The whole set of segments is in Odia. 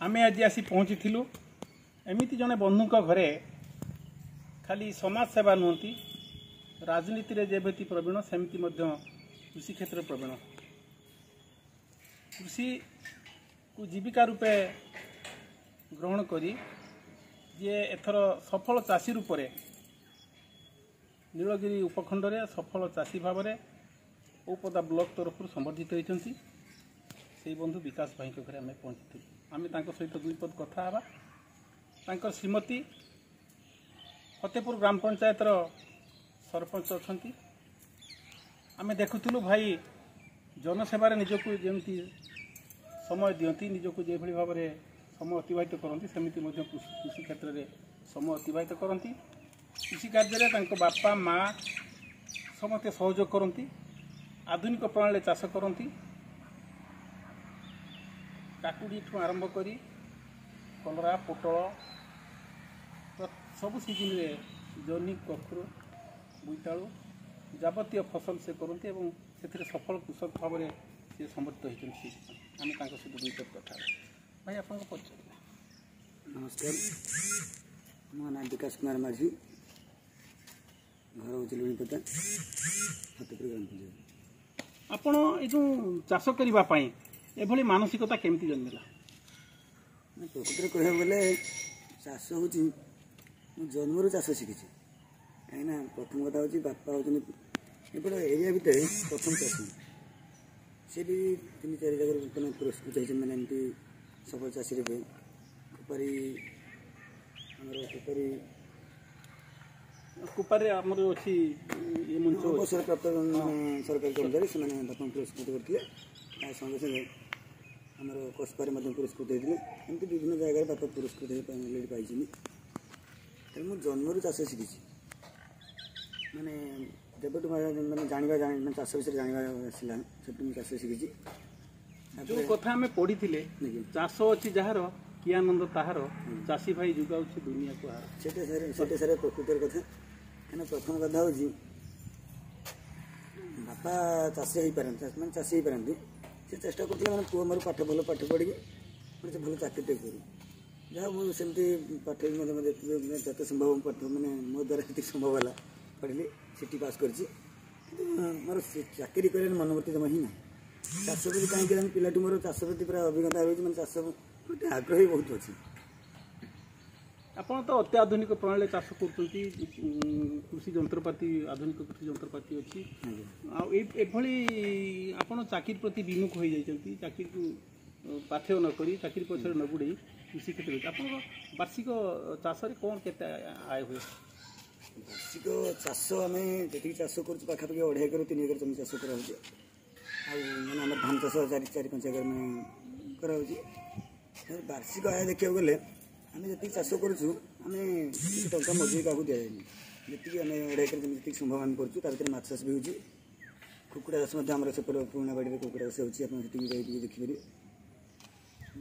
आमे आज आसी पहुँची एमती जड़े बंधु घरे खाली समाज सेवा नुहति राजनीति रे जेभेति प्रवीण सेमती कृषि क्षेत्र प्रवीण कृषि को जीविका रूपे ग्रहण करी जे एथर सफल चाषी रूप में नीलगिरी उपखंड रे सफल चाषी भाव में औपदा ब्लॉक तरफ संबर्धित होती से बंधु विकास भाई घरे आम पहुँची आम सहित दुई पद कथा हवा श्रीमती फतेहपुर ग्राम पंचायत सरपंच अच्छा आम देखुलु भाई जनसेवार निजक जमी समय दियंती निजक जो भाव में समय अतिबाहित करती सेमती कृषि क्षेत्र में समय अतिबाहित करती कृषि कार्य बापा माँ समस्ते सहयोग करती आधुनिक प्रणाली चाष करती काकुड़ी ठू आरंभ करी कलरा पोटल सब सीजन रे जनी कखरू बोईतालु जाबतीय फसल से करती एवं से सफल कृषक भाव में सी समर्थित होती आम सहित दुई पद कथा भाई आप परिचय। नमस्कार, मो ना विकास कुमार माझी घर हूँ लुणीपदा फतेहपुर ग्राम पंचायत। आपण ये चाष करने एभली मानसिकता केमती जन्मला? प्रकृत कह गले चाष हूँ जन्मर चाष शिखी कहीं प्रथम कथा हूँ बापा हूँ एपट एरिया भितर प्रथम चाषी सी भी 3-4 जगह पुरस्कृत होती मैंने एमती सफल चाषी रूपे कुपारी कुपारे आमर अच्छी अवसरप्राप्त सरकारी कर्मचारी से बापा पुरस्कृत करते संगे संगे आमर कस्पारे पुरस्कृत होते एमती विभिन्न जगह बापा पुरस्कृत पाई मुझे जन्मर चाष शिखी माने जब मैंने जाना चाष विषय जाना आसला से चाष शिखी जो कथा आम पढ़ी चाष अच्छी जार कि आनंद ताहार चाषी भाई जुगाऊ दुनिया को से सारे प्रकृतर कथा कहीं प्रथम कथा हूँ बापा चाषी हो पारती मैंने चाषी हो पारती से चेष्टा करते मैंने पुआ मोर पाठ भल पाठ पढ़ी मैं भल चाकरीटे करूँ जहाँ मुझे सेमती पाठ जिते संभव पाठ मैंने मो द्वारा जी संभव है पढ़ी सीटी पास कर मोर चाकरी कर मनोवृत्ति जमा ही ना चाष प्रति कहीं पिलाटी मोर चाष प्रति पूरा अभिज्ञता रही मैं चाष प्रति आग्रह बहुत अच्छी। आपड़ तो अत्याधुनिक प्रणाली चाष कर कृषि जंत्रपाति आधुनिक कृषि जंत्रपाति अच्छी आपड़ चाकरी प्रति विमुख हो जाती चाकरी को पाथ्य नक चाकरी पछे न गुड़े कृषि क्षेत्र आप वार्षिक चाष कौन के आय हुए? वार्षिक चाष आम जी चाष कर पाखापाखि 2.5 एकर 3 एकर जमी चाष कर मैंने आम धान चाष 4-5 एकर में कर वार्षिक आय देखा गले आम जी चाष करूँ टा मजूरी क्या दिए जी आम 2.5 एकर जमी जी संभव आम कर माछ चाष भी हो कुकुड़ा चाष आम से पुराणा बाड़ी में कुकुड़ा चाष होती देखिए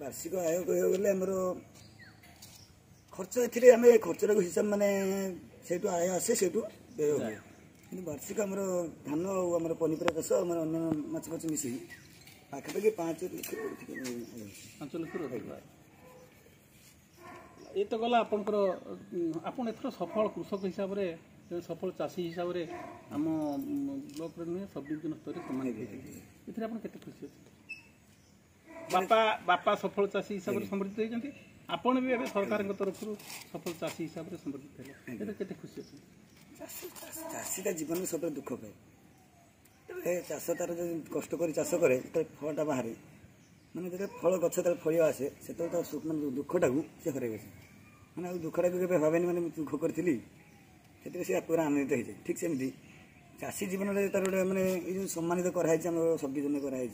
वार्षिक आय कह गले आमर खर्च ए खर्चर हिसाब माने से आय आसे से व्यय हुए कि वार्षिक आमर धान आमर पनीपरिया चाष आम अन्न माछ फाछ मिस पाखापाखि 5 लाख ये तो गला आपन एथर सफल कृषक हिसाब से सफल चाषी हिसाब से आम ब्लॉक नुहे सब डिविजन स्तर सम्मानित होती आप खुशी अच्छे बापा सफल चाषी हिसाब से समर्थित होती आपण भी सरकार तरफ सफल चाषी हिसाब से समर्थित है के खुशी अच्छे? चाषीटा जीवन में सब दुख पाए चाष तार जो कष्ट कर चाष कै फलटा बाहर मैंने जो फल गच फल आसे से मैंने दुखटा को से हर मैंने दुखटा को भावे मैंने दुख करी से पूरा आनंदित हो जाए ठीक सेमती चाषी जीवन में तार गोटे मैंने ये सम्मानित कराई सब डिविजन कराई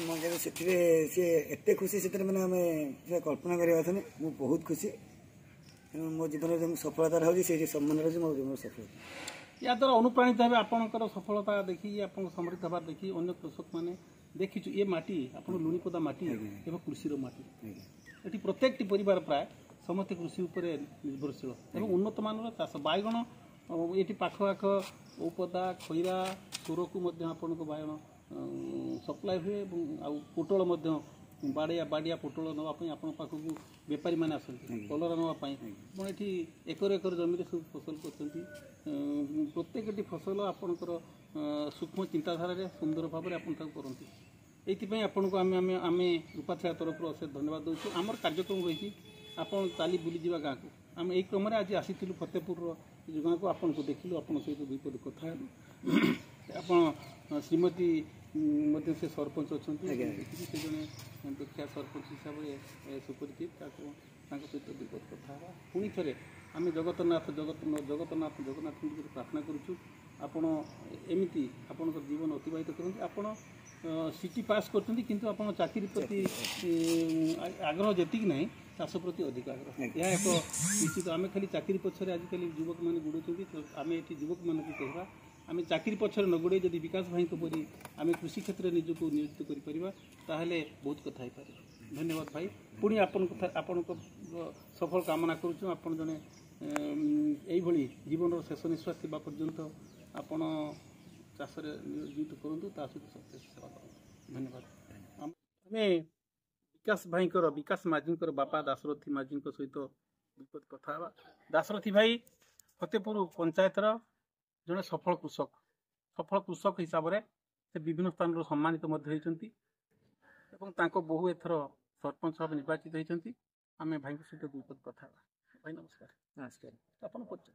मजा से एत खुशी से मैंने आम कल्पना करवा मुझे बहुत खुशी मो जीवन में सफलता रही से सम्मान रही मो सफलता या द्वारा अनुप्राणित है आपंकर सफलता देखिए आप समृद्ध हबार देखिए अन्य कृषक मैंने देखी ये माटी आप लुणीपदा माटी एवं कृषि माटी ये प्रत्येक परिवार प्राय समस्त कृषि उपर निर्भरशील एवं उन्नत मानर चाष बैगण ये पाखपाख औपदा खैरा सोर को बायण ସପ୍ଲାଏ ହୁଏ ଏବଂ ଆଉ ପୋଟଳ ମଧ୍ୟ ବାଡ଼ିଆ ପୋଟଳ ନେବା ପାଇଁ ଆପଣଙ୍କ ପାଖକୁ ବେପାରୀମାନେ ଆସନ୍ତି କଲରା ନେବା ପାଇଁ। ଆପଣ ଏଠି ଏକର ଏକର ଜମିରେ ସବୁ ଫସଲ କରୁଛନ୍ତି। ପ୍ରତ୍ୟେକଟି ଫସଲ ଆପଣଙ୍କର ସୂକ୍ଷ୍ମ ଚିନ୍ତାଧାରାରେ ସୁନ୍ଦର ଭାବରେ ଆପଣ ତାକୁ କରନ୍ତି। ଏଇଥିପାଇଁ ଆପଣଙ୍କୁ ଆମେ ରୂପାଛାୟା ତରଫରୁ ଅଶେଷ ଧନ୍ୟବାଦ ଦେଉଛୁ। ଆମର କାର୍ଯ୍ୟକ୍ରମ ରହିଛି ଆପଣ ଚାଲି ବୁଲିଯିବା ଗାଁକୁ। ଆମେ ଏଇ କ୍ରମରେ ଆଜି ଆସିଥିଲୁ ଫତେପୁରର ଯେଉଁ ଗାଁକୁ ଆପଣଙ୍କୁ ଦେଖିଲୁ, ଆପଣଙ୍କ ସହିତ ଦୁଇ ପଦ କଥା ହେଲୁ। ଆପଣ ଶ୍ରୀମତୀ ମଧ୍ୟ ସେ ସରପଞ୍ଚ ଅଛନ୍ତି, ସେ ଜଣେ ଦେଖିବା ସରପଞ୍ଚ ହିସାବରେ ସୁପରିଚିତ। ତାଙ୍କ ସହିତ ଦୁଇ ପଦ କଥା ହେବା। ପୁଣି ଥରେ ଆମେ ଜଗନ୍ନାଥଙ୍କୁ ପ୍ରାର୍ଥନା କରୁଛୁ ଆପଣ ଏମିତି ଆପଣଙ୍କ ଜୀବନ ଅତିବାହିତ କରନ୍ତି। ଆପଣ ସିଟି ପାସ୍ କରୁଛନ୍ତି କିନ୍ତୁ ଆପଣ ଚାକିରି ପ୍ରତି ଆଗ୍ରହ ଯେତିକି ନାହିଁ, ଚାଷ ପ୍ରତି ଅଧିକ ଆଗ୍ରହ। ଏହା ଏକ ନିଶ୍ଚିତ। ଆମେ ଖାଲି ଚାକିରି ପଛରେ ଆଜିକାଲି ଯୁବକମାନେ ଗୋଡ଼ଉଛନ୍ତି, ଆମେ ଏଠି ଯୁବକମାନଙ୍କୁ କହିବା ଆମେ ଚାକିରି ପଛରେ ନ ଗୋଡ଼େଇ ଯଦି ବିକାଶ ଭାଇଙ୍କ ପରି ଆମେ କୃଷି କ୍ଷେତ୍ରରେ ନିଜକୁ ନିୟୋଜିତ କରିପାରିବା ତାହେଲେ ବହୁତ କଥା ହେଇପାରିବ। ଧନ୍ୟବାଦ ଭାଇ। ପୁଣି ଆପଣଙ୍କ ସଫଳ କାମନା କରୁଛୁ। ଆପଣ ଜଣେ ଏଇଭଳି ଜୀବନର ଶେଷ ନିଶ୍ୱାସ ଥିବା ପର୍ଯ୍ୟନ୍ତ ଆପଣ ଚାଷରେ ନିୟୋଜିତ କରନ୍ତୁ, ତା ସହିତ ସତ୍ୟ ସେବା କରନ୍ତୁ। ଧନ୍ୟବାଦ। ଆମେ ବିକାଶ ମାଝୀଙ୍କର ବାପା ଦାଶରଥୀ ମାଝୀଙ୍କ ସହିତ ବିପଦ କଥା ହେବା। ଦାଶରଥୀ ଭାଇ ଫତେପୁର ପଞ୍ଚାୟତର ଜଣେ ସଫଳ କୃଷକ ହିସାବରେ ସେ ବିଭିନ୍ନ ସ୍ଥାନରୁ ସମ୍ମାନିତ ମଧ୍ୟ ହୋଇଛନ୍ତି ଏବଂ ତାଙ୍କ ବୋହୂ ଏଥର ସରପଞ୍ଚ ଭାବେ ନିର୍ବାଚିତ ହୋଇଛନ୍ତି। ଆମେ ଭାଇଙ୍କ ସହିତ ବିପଦ କଥା ହେବା। ଭାଇ ନମସ୍କାର। ନମସ୍କାର। ଆପଣ ପରିଚୟ?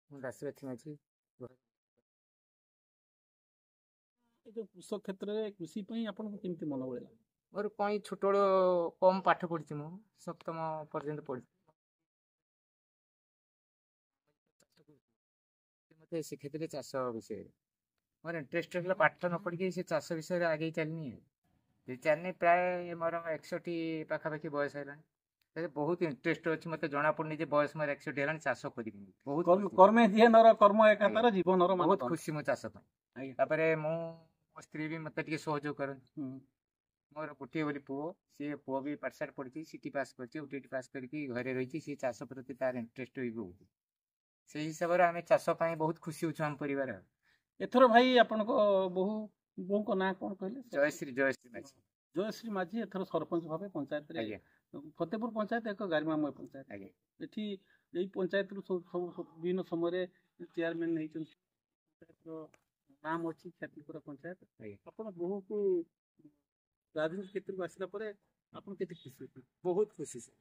ମୁଁ ଦାଶରଥୀ ମାଝୀ। ଏ ଯେଉଁ କୃଷକ କ୍ଷେତ୍ରରେ କୃଷି ପାଇଁ ଆପଣଙ୍କୁ କେମିତି ମନ ବଳିଲା? ମୋର କଇଁ ଛୋଟବେଳୁ କମ୍ ପାଠ ପଢ଼ିଛି, ମୁଁ ସପ୍ତମ ପର୍ଯ୍ୟନ୍ତ ପଢ଼ିଛି। ମୋତେ ଶିଖେଇଥିଲେ ଚାଷ ବିଷୟରେ। ମୋର ଇଣ୍ଟରେଷ୍ଟ ହେଲା, ପାଠ ନ ପଢ଼ିକି ସେ ଚାଷ ବିଷୟରେ ଆଗେଇ ଚାଲିନି ପ୍ରାୟ ମୋର 61 ପାଖାପାଖି ବୟସ ହେଲାଣି। ବହୁତ ଇଣ୍ଟରେଷ୍ଟ ଅଛି। ମୋତେ ଜଣାପଡ଼ୁନି ଯେ ବୟସ ମୋର 61 ହେଲାଣି, ଚାଷ କରିବି। ବହୁତ ଖୁସି ମୁଁ ଚାଷ ପାଇଁ। ତାପରେ ମୋ ସ୍ତ୍ରୀ ବି ମୋତେ ଟିକେ ସହଯୋଗ କରନ୍ତି। ମୋର ଗୋଟିଏ ବୋଲି ପୁଅ, ସିଏ ପୁଅ ବି ପାଠଶାଠ ପଢ଼ିଛି, ସିଟି ପାସ୍ କରିଛି, ଓଟିଟି ପାସ୍ କରିକି ଘରେ ରହିଛି। ସିଏ ଚାଷ ପ୍ରତି ତାର ଇଣ୍ଟରେଷ୍ଟ ବି ବହୁତ। ସେଇ ହିସାବରେ ଆମେ ଚାଷ ପାଇଁ ବହୁତ ଖୁସି ହେଉଛୁ ଆମ ପରିବାର। ଏଥର ଭାଇ ଆପଣଙ୍କ ବୋହୂଙ୍କ ନାଁ କ'ଣ କହିଲେ? ଜୟଶ୍ରୀ ମାଝୀ ଏଥର ସରପଞ୍ଚ ଭାବେ ପଞ୍ଚାୟତରେ। ଫତେପୁର ପଞ୍ଚାୟତ ଏକ ଗାରିମାମୟ ପଞ୍ଚାୟତ। ଏଠି ଏଇ ପଞ୍ଚାୟତରୁ ସବୁ ବିଭିନ୍ନ ସମୟରେ ଚେୟାରମ୍ୟାନ୍ ହେଇଛନ୍ତି। ପଞ୍ଚାୟତର ନାମ ଅଛି ଖ୍ୟାତିପୁରା ପଞ୍ଚାୟତ। ଆପଣ ବୋହୂକୁ ରାଜନୀତି କ୍ଷେତ୍ରକୁ ଆସିଲା ପରେ ଆପଣ କେତେ ଖୁସି? ବହୁତ ଖୁସି ସାର୍।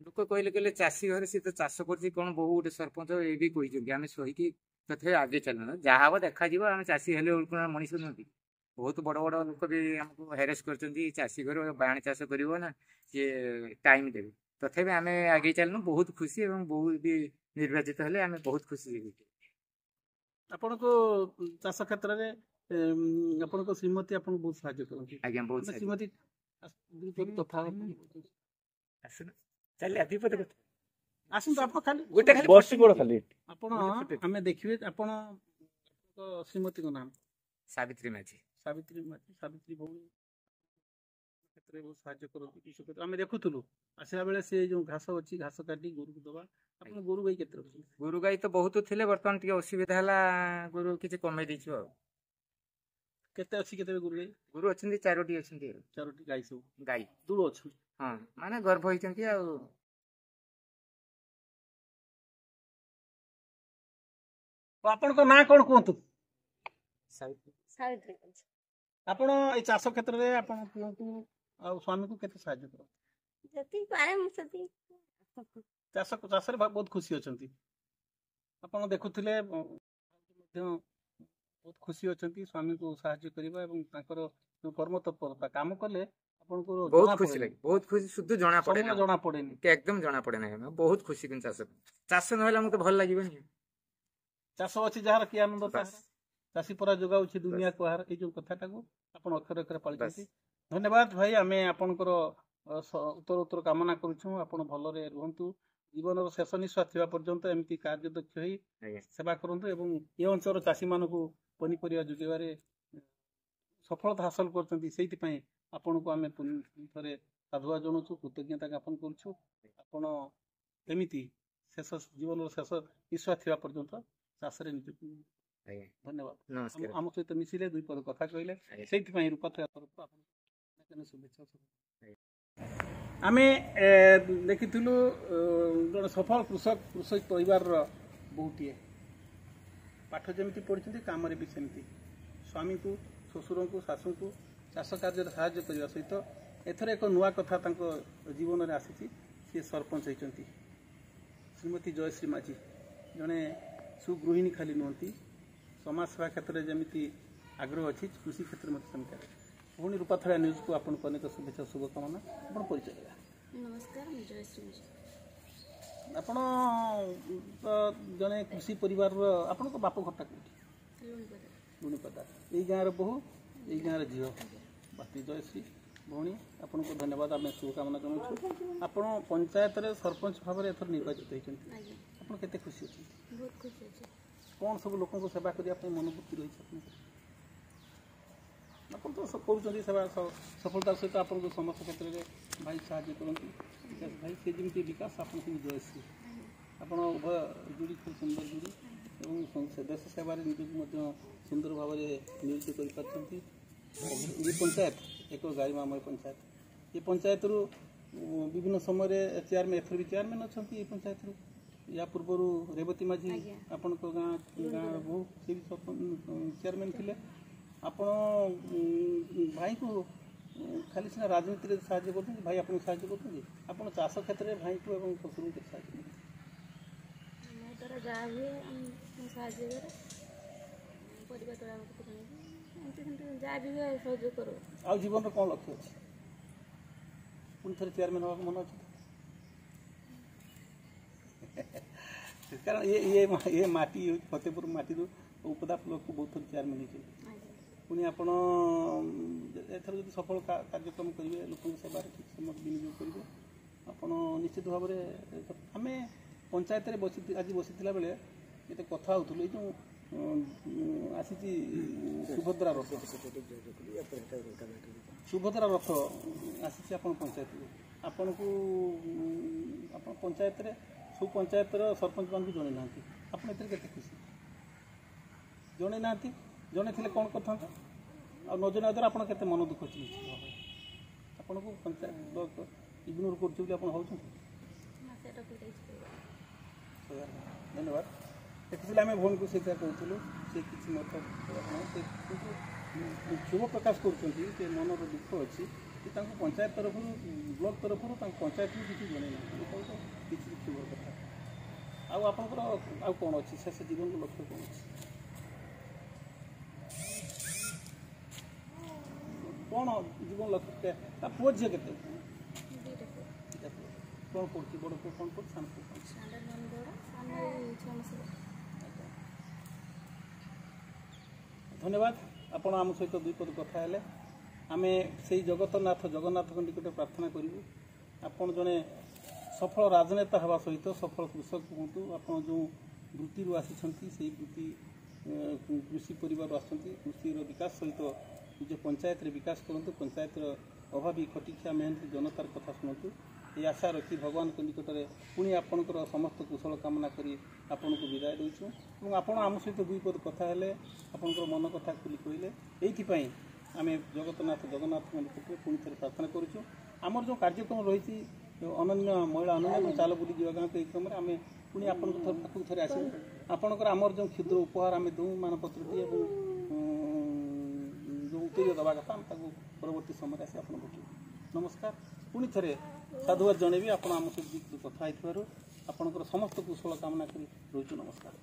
ଲୋକ କହିଲେ ଚାଷୀ ଘରେ ସିଏ ତ ଚାଷ କରୁଛି, କ'ଣ ବୋହୂ ଗୋଟେ ସରପଞ୍ଚ ଏ ବି କହିଛନ୍ତି। ଆମେ ସହିକି ତଥାପି ଆଗେଇ ଚାଲୁନ, ଯାହା ହବ ଦେଖାଯିବ। ଆମେ ଚାଷୀ ହେଲେ ମଣିଷ ନୁହନ୍ତି। ବହୁତ ବଡ଼ ବଡ଼ ଲୋକ ବି ଆମକୁ ହେରେସ୍ କରିଛନ୍ତି, ଚାଷୀ ଘର ବାଣୀ ଚାଷ କରିବ ନା, ସିଏ ଟାଇମ୍ ଦେବେ। ତଥାପି ଆମେ ଆଗେଇ ଚାଲିନୁ, ବହୁତ ଖୁସି। ଏବଂ ବୋହୂ ବି ନିର୍ବାଚିତ ହେଲେ ଆମେ ବହୁତ ଖୁସି। ଆପଣଙ୍କ ଚାଷ କ୍ଷେତ୍ରରେ ଆପଣଙ୍କ ଶ୍ରୀମତୀ ଆପଣଙ୍କୁ ବହୁତ ସାହାଯ୍ୟ କରନ୍ତି? ଆଜ୍ଞା, ବହୁତ। ଶ୍ରୀମତୀ ଆସନ୍ତୁ, ଆପଣ ଖାଲି ଆପଣ ଆମେ ଦେଖିବେ। ଆପଣଙ୍କ ଶ୍ରୀମତୀଙ୍କ ନାମ? ସାବିତ୍ରୀ ମାଝୀ। ସାବିତ୍ରୀ ଭଉଣୀ କ୍ଷେତ୍ରରେ ବହୁତ ସାହାଯ୍ୟ କରନ୍ତି। ଆମେ ଦେଖୁଥିଲୁ ଆସିଲା ବେଳେ ସେ ଯେଉଁ ଘାସ ଅଛି, ଘାସ କାଟି ଗୋରୁକୁ ଦେବା। ଆପଣ ଗୋରୁ ଗାଈ କେତେ ରଖିଛନ୍ତି? ଗୋରୁ ଗାଈ ତ ବହୁତ ଥିଲେ, ବର୍ତ୍ତମାନ ଟିକେ ଅସୁବିଧା ହେଲା, ଗୋରୁ କିଛି କମେଇ ଦେଇଛୁ। ଆଉ କେତେ ଅଛି? କେତେ ଗୋରୁ ଗାଈ? ଗୋରୁ ଅଛନ୍ତି 4ଟି ଅଛନ୍ତି। 4ଟି ଗାଈ? ସବୁ ଗାଈ ଦୂର ଅଛନ୍ତି? ହଁ, ମାନେ ଗର୍ଭ ହେଇଛନ୍ତି। ଆଉ ଆପଣଙ୍କ ନାଁ କ'ଣ କୁହନ୍ତୁ? ସାବିତ୍ରୀ। ଆପଣ ଏଇ ଚାଷ କ୍ଷେତ୍ରରେ ଆପଣ ପୁଅକୁ ଆଉ ସ୍ୱାମୀକୁ କେତେ ସାହାଯ୍ୟ କରନ୍ତି? ଯେତିକି ପାରେ ମୁଁ ସେତିକି। ଚାଷରେ ବହୁତ ଖୁସି ଅଛନ୍ତି। ଆପଣ ଦେଖୁଥିଲେ ମଧ୍ୟ ବହୁତ ଖୁସି ଅଛନ୍ତି ସ୍ୱାମୀକୁ ସାହାଯ୍ୟ କରିବା ଏବଂ ତାଙ୍କର ଯେଉଁ କର୍ମତତ୍ପରତା। କାମ କଲେ ଆପଣଙ୍କୁ ବହୁତ ଖୁସି ଲାଗେ, ବହୁତ ଖୁସି। ଶୁଦ୍ଧ ଜଣା ପଡ଼େନି, ଏକଦମ ଜଣା ପଡ଼େ ନାହିଁ। ଆମେ ବହୁତ ଖୁସି। କିନ୍ତୁ ଚାଷ ନହେଲେ ଆମକୁ ଭଲ ଲାଗିବନି। ଚାଷ ଅଛି ଯାହାର କି ଆନନ୍ଦ ତାହାର। ଚାଷୀ ପରା ଯୋଗାଉଛି ଦୁନିଆକୁ ଆହାର, ଏଇ ଯେଉଁ କଥାଟାକୁ ଆପଣ ଅକ୍ଷରେ ଅକ୍ଷରେ ପାଳିଛନ୍ତି। ଧନ୍ୟବାଦ ଭାଇ। ଆମେ ଆପଣଙ୍କର ଉତ୍ତରୋତ୍ତର କାମନା କରୁଛୁ। ଆପଣ ଭଲରେ ରୁହନ୍ତୁ, ଜୀବନର ଶେଷ ନିଶ୍ୱାସ ଥିବା ପର୍ଯ୍ୟନ୍ତ ଏମିତି କାର୍ଯ୍ୟଦକ୍ଷ ହୋଇ ସେବା କରନ୍ତୁ ଏବଂ ଏ ଅଞ୍ଚଳର ଚାଷୀମାନଙ୍କୁ ପନିପରିବା ଯୋଗାଇବାରେ ସଫଳତା ହାସଲ କରୁଛନ୍ତି। ସେଇଥିପାଇଁ ଆପଣଙ୍କୁ ଆମେ ଥରେ ସାଧୁବାଦ ଜଣାଉଛୁ, କୃତଜ୍ଞତା ଜ୍ଞାପନ କରୁଛୁ। ଆପଣ ଏମିତି ଜୀବନର ଶେଷ ନିଶ୍ୱାସ ଥିବା ପର୍ଯ୍ୟନ୍ତ ଚାଷରେ ନିଜକୁ ଆଜ୍ଞା ଧନ୍ୟବାଦ। ନମସ୍କାର ଆମ ସହିତ ମିଶିଲେ ଦୁଇ ପଦ କଥା କହିଲେ ଆଜ୍ଞା। ସେଇଥିପାଇଁ ରୂପାଥୟା ତରଫରୁ ଆପଣଙ୍କୁ ଶୁଭେଚ୍ଛା। ଆଜ୍ଞା। ଆମେ ଦେଖିଥିଲୁ ଜଣେ ସଫଳ କୃଷକ ପରିବାରର ବୋହୂଟିଏ ପାଠ ଯେମିତି ପଢ଼ିଛନ୍ତି କାମରେ ବି ସେମିତି ସ୍ୱାମୀଙ୍କୁ ଶ୍ୱଶୁରଙ୍କୁ ଶାଶୁଙ୍କୁ ଚାଷ କାର୍ଯ୍ୟରେ ସାହାଯ୍ୟ କରିବା ସହିତ ଏଥର ଏକ ନୂଆ କଥା ତାଙ୍କ ଜୀବନରେ ଆସିଛି। ସିଏ ସରପଞ୍ଚ ହୋଇଛନ୍ତି। ଶ୍ରୀମତୀ ଜୟଶ୍ରୀ ମାଝୀ ଜଣେ ସୁଗୃହିଣୀ ଖାଲି ନୁହନ୍ତି, ସମାଜସେବା କ୍ଷେତ୍ରରେ ଯେମିତି ଆଗ୍ରହ ଅଛି କୃଷି କ୍ଷେତ୍ରରେ ମଧ୍ୟ ସେମିତି। ପୁଣି ରୂପାଥୟା ନ୍ୟୁଜ୍କୁ ଆପଣଙ୍କୁ ଅନେକ ଶୁଭେଚ୍ଛା ଶୁଭକାମନା। ଆପଣ ପରିଚୟ ଦେବା। ନମସ୍କାର, ମୁଁ ଜୟଶ୍ରୀ ମାଝୀ। ଆପଣ ତ ଜଣେ କୃଷି ପରିବାରର, ଆପଣଙ୍କ ବାପ ଘରଟା କେଉଁଠି? ଲୁଣିପଦା। ଏଇ ଗାଁର ବୋହୂ, ଏଇ ଗାଁର ଝିଅ ବାପି ଜୟଶ୍ରୀ ଭଉଣୀ, ଆପଣଙ୍କୁ ଧନ୍ୟବାଦ, ଆମେ ଶୁଭକାମନା ଜଣାଉଛୁ। ଆପଣ ପଞ୍ଚାୟତରେ ସରପଞ୍ଚ ଭାବରେ ଏଥର ନିର୍ବାଚିତ ହୋଇଛନ୍ତି। ଆପଣ କେତେ ଖୁସି ଅଛନ୍ତି? ବହୁତ ଖୁସି ଅଛି। କ'ଣ ସବୁ ଲୋକଙ୍କୁ ସେବା କରିବା ପାଇଁ ମନୋବୃତ୍ତି ରହିଛି ଆପଣଙ୍କର? ଆପଣ ତ କରୁଛନ୍ତି ସେବା, ସଫଳତାର ସହିତ ଆପଣଙ୍କୁ ସମସ୍ତ କ୍ଷେତ୍ରରେ ଭାଇ ସାହାଯ୍ୟ କରନ୍ତି। ବିକାଶ ଭାଇ ସେ ଯେମିତି ବିକାଶ, ଆପଣ ସେମିତି ଜୟଶ୍ରୀ। ଆପଣ ଉଭୟ ଯୋଡ଼ି ଖୁବ୍ ସୁନ୍ଦର ଯୋଡ଼ି ଏବଂ ଦେଶ ସେବାରେ ନିଜକୁ ମଧ୍ୟ ସୁନ୍ଦର ଭାବରେ ନିୟୋଜିତ କରିପାରିଛନ୍ତି। ଏ ପଞ୍ଚାୟତ ଏକ ଗାରିମାମୟ ପଞ୍ଚାୟତ। ଏ ପଞ୍ଚାୟତରୁ ବିଭିନ୍ନ ସମୟରେ ଚେୟାରମ୍ୟାନ୍, ଏଥର ବି ଚେୟାରମ୍ୟାନ୍ ଅଛନ୍ତି ଏ ପଞ୍ଚାୟତରୁ। ୟା ପୂର୍ବରୁ ରେବତୀ ମାଝୀ ଆପଣଙ୍କ ଗାଁର ବୋହୂ, ସେ ବି ଚେୟାରମ୍ୟାନ୍ ଥିଲେ। ଆପଣ ଭାଇଙ୍କୁ ଖାଲି ସିନା ରାଜନୀତିରେ ସାହାଯ୍ୟ କରୁଛନ୍ତି, ଭାଇ ଆପଣଙ୍କୁ ସାହାଯ୍ୟ କରୁଛନ୍ତି। ଆପଣ ଚାଷ କ୍ଷେତ୍ରରେ ଭାଇଙ୍କୁ ଏବଂ ଶ୍ୱଶୁରଙ୍କୁ କେତେ ସାହାଯ୍ୟ କରୁଛନ୍ତି? ମୋ ଦ୍ୱାରା ଯାହା ହୁଏ ମୁଁ ସାହାଯ୍ୟ କରେ। ପରିବା ତୋଳା ଏମିତି ସେମିତି ଯାହା ବି ହୁଏ ସହଯୋଗ କରୁ। ଆଉ ଜୀବନର କ'ଣ ଲକ୍ଷ୍ୟ ଅଛି? ପୁଣି ଥରେ ଚେୟାରମ୍ୟାନ୍ ହେବାକୁ ମନ ଅଛି? କାରଣ ଏ ମାଟି ଫତେପୁର ମାଟିରୁ ଉପଦା ବ୍ଲକକୁ ବହୁତ ଥର ଚେୟାରମ୍ୟାନ୍ ହେଇଛନ୍ତି। ପୁଣି ଆପଣ ଏଥର ଯଦି ସଫଳ କାର୍ଯ୍ୟକ୍ରମ କରିବେ, ଲୋକଙ୍କ ସେବାରେ ଠିକ୍ ସମୟ ବିନିଯୋଗ କରିବେ, ଆପଣ ନିଶ୍ଚିତ ଭାବରେ। ଆମେ ପଞ୍ଚାୟତରେ ଆଜି ବସିଥିଲା ବେଳେ ଏତେ କଥା ହେଉଥିଲୁ, ଏଇ ଯେଉଁ ଆସିଛି ସୁଭଦ୍ରା ରଥ ଆସିଛି ଆପଣ ପଞ୍ଚାୟତକୁ। ଆପଣଙ୍କୁ ଆପଣ ପଞ୍ଚାୟତରେ ସବୁ ପଞ୍ଚାୟତର ସରପଞ୍ଚମାନଙ୍କୁ ଜଣାଇ ନାହାନ୍ତି। ଆପଣ ଏଥିରେ କେତେ ଖୁସି? ଜଣାଇ ନାହାନ୍ତି, ଜଣାଇଥିଲେ କ'ଣ କରିଥାନ୍ତେ? ଆଉ ନ ଜଣାଇବା ଦ୍ୱାରା ଆପଣ କେତେ ମନ ଦୁଃଖ ଅଛି ନିଶ୍ଚିତ ଭାବରେ। ଆପଣଙ୍କୁ ପଞ୍ଚାୟତ ବ୍ଲକ ଇଗ୍ନୋର କରୁଛି ବୋଲି ଆପଣ ଭାବୁଛନ୍ତି? ଧନ୍ୟବାଦ। ଦେଖିଥିଲେ ଆମେ ଭଉଣୀକୁ ସେଇଟା କହୁଥିଲୁ, ସେ କିଛି ମଧ୍ୟ ସେ କିନ୍ତୁ କ୍ଷୋଭ ପ୍ରକାଶ କରୁଛନ୍ତି, ସେ ମନର ଦୁଃଖ ଅଛି କି ତାଙ୍କୁ ପଞ୍ଚାୟତ ତରଫରୁ, ବ୍ଲକ ତରଫରୁ ତାଙ୍କୁ ପଞ୍ଚାୟତରୁ କିଛି ଜଣାଇ ନାହାନ୍ତି। ଏଇଟା ଗୋଟେ କିଛି କ୍ଷୋଭ କଥା। ଆଉ ଆପଣଙ୍କର ଆଉ କ'ଣ ଅଛି? ଶେଷ ଜୀବନର ଲକ୍ଷ୍ୟ କ'ଣ ଅଛି? କ'ଣ ଜୀବନ ଲକ୍ଷ୍ୟ? ତା ପୁଅ ଝିଅ କେତେ? କ'ଣ ପଢ଼ୁଛି? ବଡ଼ ପୁଅ କ'ଣ ପଢ଼ୁଛି? ସାନ ପୁଅ କ'ଣ? ଧନ୍ୟବାଦ। ଆପଣ ଆମ ସହିତ ଦୁଇ ପଦ କଥା ହେଲେ। ଆମେ ସେଇ ଜଗନ୍ନାଥଙ୍କ ନିକଟରେ ପ୍ରାର୍ଥନା କରିବୁ, ଆପଣ ଜଣେ ସଫଳ ରାଜନେତା ହେବା ସହିତ ସଫଳ କୃଷକ ହୁଅନ୍ତୁ। ଆପଣ ଯେଉଁ ବୃତ୍ତିରୁ ଆସିଛନ୍ତି, ସେଇ ବୃତ୍ତି କୃଷି ପରିବାରରୁ ଆସୁଛନ୍ତି। କୃଷିର ବିକାଶ ସହିତ ନିଜ ପଞ୍ଚାୟତରେ ବିକାଶ କରନ୍ତୁ। ପଞ୍ଚାୟତର ଅଭାବୀ ଖଟିଖିଆ ମେହନତି ଜନତାର କଥା ଶୁଣନ୍ତୁ। এই ଆଶା ରଖି ଭଗବାନଙ୍କ ନିକଟରେ ପୁଣି ଆପଣଙ୍କର ସମସ୍ତ କୁଶଳ କାମନା କରି ଆପଣଙ୍କୁ ବିଦାୟ ଦେଉଛୁ। ଏବଂ ଆପଣ ଆମ ସହିତ ଦୁଇ ପଦ କଥା ହେଲେ, ଆପଣଙ୍କର ମନ କଥା ଖୋଲି କହିଲେ। ଏଇଥିପାଇଁ ଆମେ ଜଗନ୍ନାଥଙ୍କ ନିକଟରେ ପୁଣି ଥରେ ପ୍ରାର୍ଥନା କରୁଛୁ। ଆମର ଯେଉଁ କାର୍ଯ୍ୟକ୍ରମ ରହିଛି ମହିଳା ଅନନ୍ୟ ଚାଲ ବୁଲି ଯିବା ଗାଁକୁ, ଏହି କ୍ରମରେ ଆମେ ପୁଣି ଆପଣଙ୍କ ପାଖକୁ ଥରେ ଆସିବୁ। ଆପଣଙ୍କର ଆମର ଯେଉଁ କ୍ଷୁଦ୍ର ଉପହାର ଆମେ ଦେଉ, ମାନପତ୍ରଟି ଏବଂ ଯେଉଁ ଉତ୍ତରୀୟ ଦେବା କଥା, ଆମେ ତାକୁ ପରବର୍ତ୍ତୀ ସମୟରେ ଆସି ଆପଣ ଭେଟିବୁ। ନମସ୍କାର। ପୁଣି ଥରେ ସାଧୁବାଦ ଜଣେଇବି ଆପଣ ଆମ ସହିତ କଥା ହେଇଥିବାରୁ। ଆପଣଙ୍କର ସମସ୍ତ କୁଶଳ କାମନା କରି ରହୁଛୁ। ନମସ୍କାର।